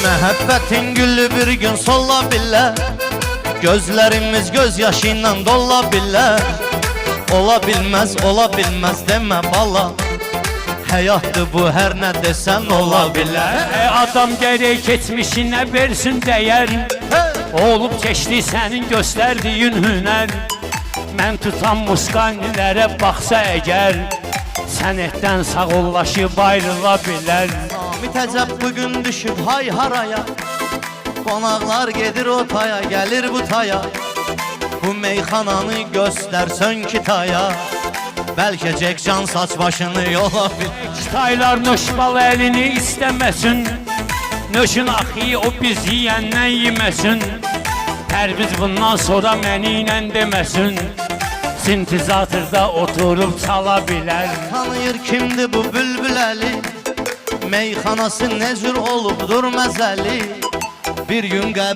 Məhəbbətin gülü bir gün sola bilər, gözlərimiz gözyaşıyla dola bilər. Ola bilməz demə bala, həyatdır bu, hər nə desən ola bilər. Adam gərək keçmişinə versin dəyər, olub keçdi sənin göstərdiyin hünər. Mən tutan musqanilərə baxsa əgər, sənətdən sağollaşıb ayrıla bilər. Samit əcəb bugün düşüb hay haraya, qonaqlar gedir o taya, gəlir bu taya. Bu meyxananı göstərsən ki taya, bəlkə Cekcan saç başını yola bilər. Taylar nöşbal əlini istəməsin, nöşün axıyı o biz yiyəndən yeməsin. Pərviz bundan sonra məni ilə deməsin, sintizatırda oturub çala bilər. Tanıyır kimdir bu bülbül əli, meyxanası nə cür olubdur məzəli. Bir gün